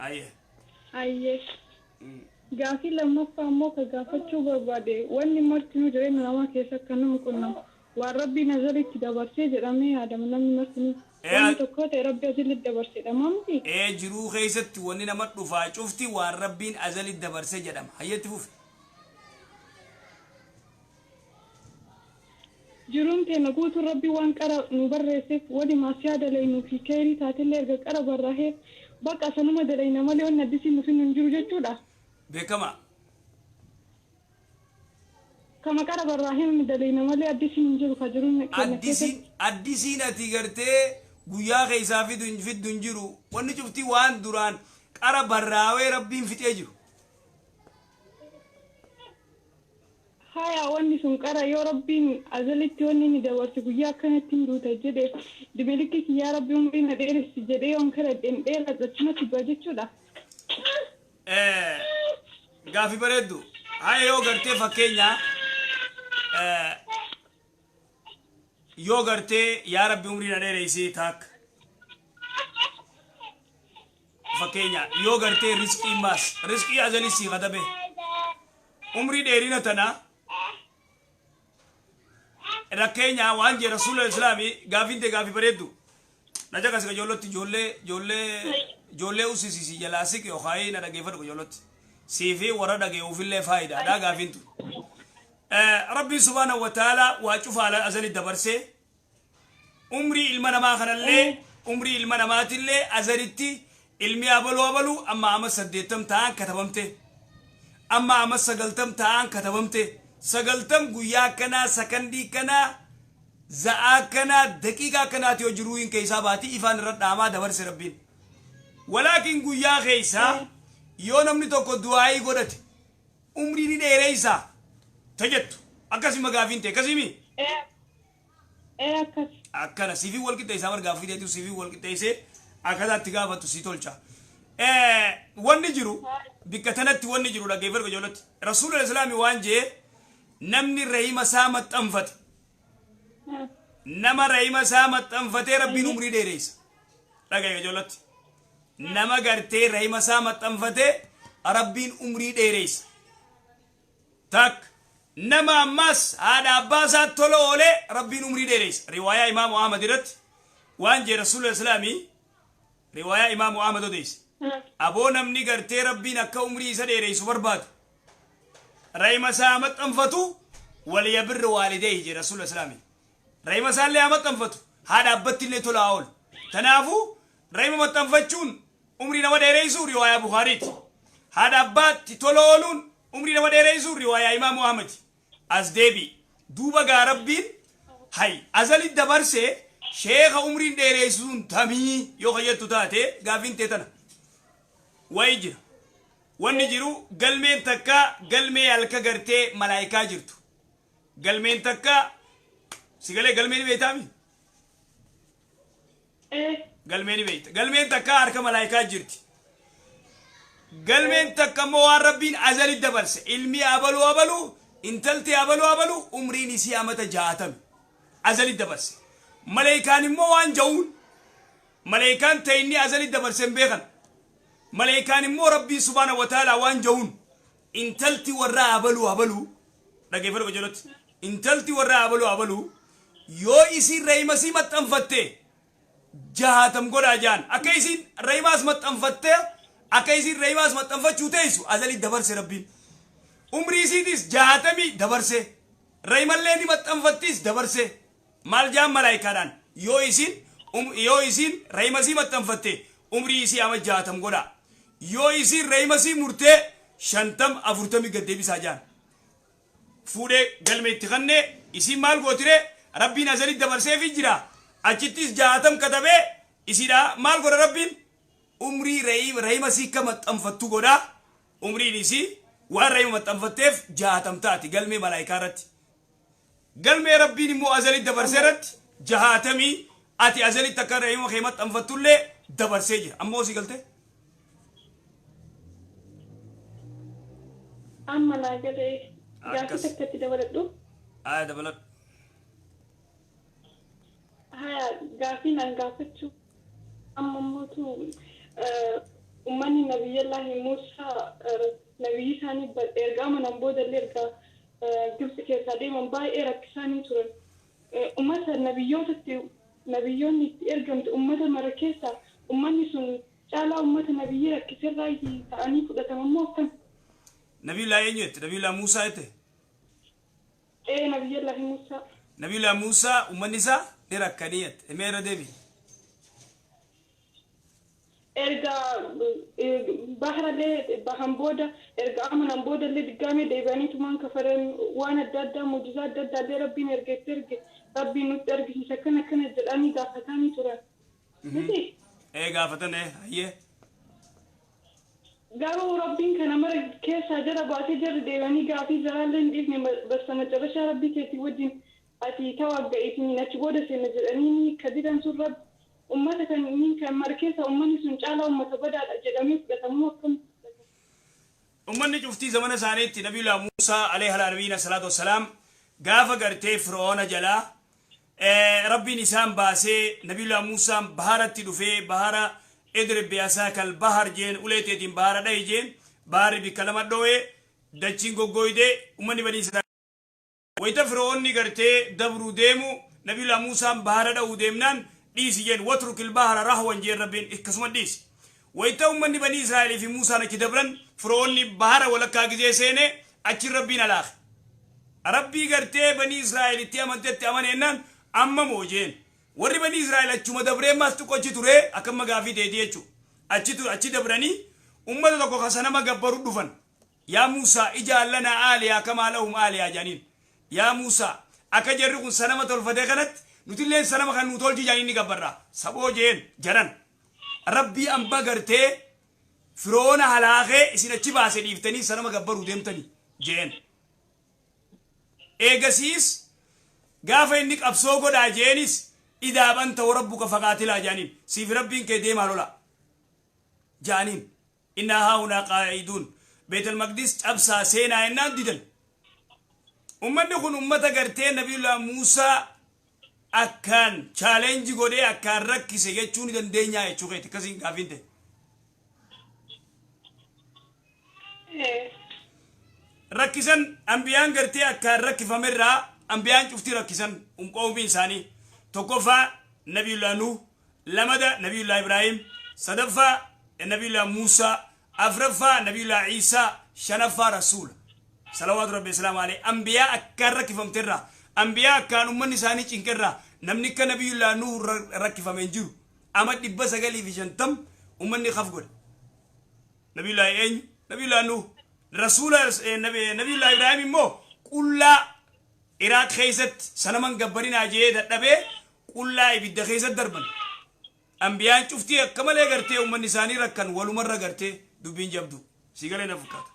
Aye. Aye. Gaafi lammaffaa ammoo ka gaafachuu barbaade wanni martinuu jireenya namaa keessa kan nama qunnamu waan rabbii nazaritti dabarsee jedhamee yaadama namni martinuu wanni tokko ta'e rabbi azalitti dabarsedha maamti. Jiruu keessatti wanni nama dhufaa cufti waan rabbiin azalitti dabarsee jedhama hayyetti fufi. Jiruun teena guutuu rabbi waan qara nu barreesseef wali maasiyaa dalaynuu fi keerii taatellee erga qara barraahee bakka sanuma dalayna malee wanni addisiin nufi nun jiru jechuudha. Beekama. Kama qara barraahee nu dalayna malee addisiin jiru ka jiruun keenya keessatti. Addisiin ati gartee guyyaa keessaa fiddu hin jiru wanni cufti waan duraan qara barraawee rabbiin fixee jiru. Haya wanni sun qara yoo rabbiin azalitti wanni ni dabarse guyyaa akkanatti hin duuta jedhe dimelikki kiyyaa rabbi umrii na dheeressi jedhee yoon kara dheeraa achumatti bu'a jechuudha. Gaafi bareeddu haya yoo gartee fakkeenya yoo gartee yaa rabbi umrii na dheeressi taak fakkeenya yoo gartee riskii azalii sii katabe umrii dheerina tana Rakenya waan je Rasulullah Islami gaafinte gaafi bareeddu naja kas gajolotti jolle usisi jalasi ke oxay na dage fadu jolotti sifi wara dage ufille faida da gaafintu rabbi subhanahu wa ta'ala wa chufa ala azali dabarse umri ilmana ma khanalle umri ilmana matille azalitti ilmi abalu amma amasaddetam taan katabamte amma amasagaltam taan katabamte sagaltam guyyaa kana sakandii kana za'a kana daqiiqaa kanaati yoo jiruu hin keessa baati ifaan irra dhaamaa dabarse rabbiin walaakin guyyaa keessa yoo namni tokko du'aayii godhate umrii ni dheereysa tajettu akkasuma gaafiin ta'e akkasimi akkana siifii wal qixxeessaa bar gaafii deetu siifii wal qixxeessee akkataatti gaafatu si tolcha wanni jiru bikka tanatti wanni jiru dhaggeeffatu ijoolletti rasuulul islaami waan jee namni rahima saa maxxanfate nama rahima saa maxxanfate rabbiin umrii dheereysa dhaggeeffatu ijoolletti nama gartee rahima saa maxxanfate rabbiin umrii dheereysa tak nama ammas haadha abbaa isaa tola oolee rabbiin umrii dheereysa riwaayaa imaamu ahmad irratti waan jee rasuulul islaami riwaayaa imaamu ahmad odeeyse aboo namni gartee rabbiin akka umrii isa dheereysu barbaadu rahima saa maxxanfatu waliyabir waalidayhi je rasuul islaami rahima saa illee maxxanfatu haadha abbatti illee tola ool tanaafu rahima maxxanfachuun umrii nama dheereysu riwaayaa bukhaariiti haadha abbaatti tola ooluun umrii nama dheereysu riwaayaa imaamu ahmad as deebi duuba gaa rabbiin hay azali dabarse sheekha umriin dheereysuun tamii yoo kayyattu taate gaafiin teetana wayjira wanni jiru galmeen takka galmee halka gartee malaayikaa jirtu galmeen takka sigalee galmeen beeytaami galmeen beeyta galmeen takka harka malaayikaa jirti galmeen takka immoo waan rabbiin azali dabarse ilmi abalu intalti abalu umriin isii amata 60 azali dabarse malaayikaan immoo waan ja'uun malaayikaan ta'inni azali dabarse hin beekan malaikaan immoo rabbii subhanahu wa ta'ala waan ja'uun intalti warra abalu dhaggeeffatu qajeeloti intalti warra abalu yoo isin rahima sii maxxanfatte 60 godhaa jaan akka isin rahimaas maxxanfatte akka isin rahimaas maxxanfachuu teessu azali dabarse rabbiin umrii isiitis 60 dabarse rahimallee ni maxxanfattis dabarse maal jaan malaikaadhaan yoo isin rahima sii maxxanfatte umrii isii ama 60 godhaa yoo isin rahima sii murtee 50 40 gaddeebisaa jaan fuudhee galmee itti kanne isin maal gootire rabbiin azali dabarseefi jira achittis 60 katabee isidha maal godha rabbiin umrii rahima sii ka maxxanfattu godha umriin isii waan rahima maxxanfatteef 60 taati galmee malaayikaa irratti galmee rabbiin immoo azali dabarsee irratti 60 ati azali takka rahima kee maxxanfattullee dabarsee jira ammoo si galte amma laa galee gaafi takkatti dabaladhu dabaladhu haya gaafi nan gaafachuu amma mootu ummani nabiyyallahi Muusaa nabiyyi isaanii ergaa manan booda ergaa Gibsi keessaa deeman baay'ee rakkisaanii turan. Ummata nabiyyoonni itti ergamte ummata mara keessaa ummanni sun caalaa ummata nabiyyii rakkisirraa ta'anii fudhatamammoo akkam. Nabiyullah eenyutti? Nabiyullah Muusaa ette? Nabiyyallahi Muusaa. Nabiyullah Muusaa ummanni isaa ni rakkaniyyatti. Meera deebi. Ergaa baharallee bahan booda ergaa amanan booda illee diggaamee deebi'anii tumaan kafaran waan adda addaa muujizaa adda addaa illee rabbiin erge rabbiin nutti argisiisa kana jedhanii gaafatanii turan. Gaafatan hayyee. Garuu rabbiin kana mara keessaa jara baatee jarri deebi'anii gaafii zaraallee hin dhiifne basta macarrashaa rabbii keetii wajjin ati tawagga'iitiin achi booda seena jedhanii kadidan sun rabbi. Ummata kan markeessa ummanni sun caalaa ummata badaadha jedhamee fudhatamuu akkam. Ummanni cuftii zamana isaaniitti Nabiyullah Muusaa alayhi nabiyina salaatu wassalaam gaafa gartee Fir'oona jalaa rabbiin isaan baasee Nabiyullah Muusaan baharatti dhufee bahara idrib bi'asaakal bahar jeen uleeteetiin bahara dhahi jeen baharri bikka lama dhoowee dachiin goggoydee ummanni banii Israa'el wayita Fir'oonni gartee dabruu deemu Nabiyullah Muusaan bahara dha'uu deemnaan ديسي جن واترك البحر رهوا جن ربين كسمت ديس ويتهم من بني إسرائيل في موسى نكدبرن فرعوني بحر ولا كاجزي سنة أكيد ربنا لاخ ربي قرتي بني إسرائيل تيامن إنن أما موجين وري بني إسرائيل أشوم دبرة ما استوكو أشتوري أكمل مغافي تيجي أشو أشي دبرني أمة تلقو خسنا ما جبروا دفن يا موسى إجعل لنا آلهة كما لهم آلهة جانين يا موسى أكجركم سنة تلفدي كانت نتيلين سلام خان نطول جاني نكبرة سبوا جين جران ربي أم بغرتي فرعون هلاخه إسنا تبا سليفتني سلام كبروا ديمتني جين إيجاسيس غافة إنك أبسوكو دا جينيس إذا بنت وربك فقاتلا جانين سيف ربين كديم هلولا جانين إنها هنا قاعدون بيت المقدس أبسا سينا إنا ديدل أمنا نكون أمتا غرتي نبي الله موسى أكان challenge godee akkaan rakkise jechuun ni dandeenya jechuudha akkasiin gaafinte. Rakkisan ambiyaan gartee akkaan rakkifamerraa ambiyaan cuftii rakkisan qawmii isaanii tokkoffaa Nabiyullah Nuh lamada Nabiyullah Ibrahim sadaffaa Nabiyullah Musa afraffaa Nabiyullah Isa shanaffaa Rasuul salawaatu rabbi salaamu alayhi ambiyaa akkaan rakkifamterraa أنبياء كانوا من نساني تنكرا نمني كان نبي الله نور ركف من جو أما تبص قالي في جنتم ومني خاف قول نبي الله إيه نبي الله نور رسول نبي الله إبراهيم مو كلا إراك خيزت سنمان جبرين عجيد النبي كلا يبدأ خيزت دربن أنبياء شفتي كمال يقرتي ومن نساني ركن ولو مرة قرتي دبين جبدو سيقالي نفكات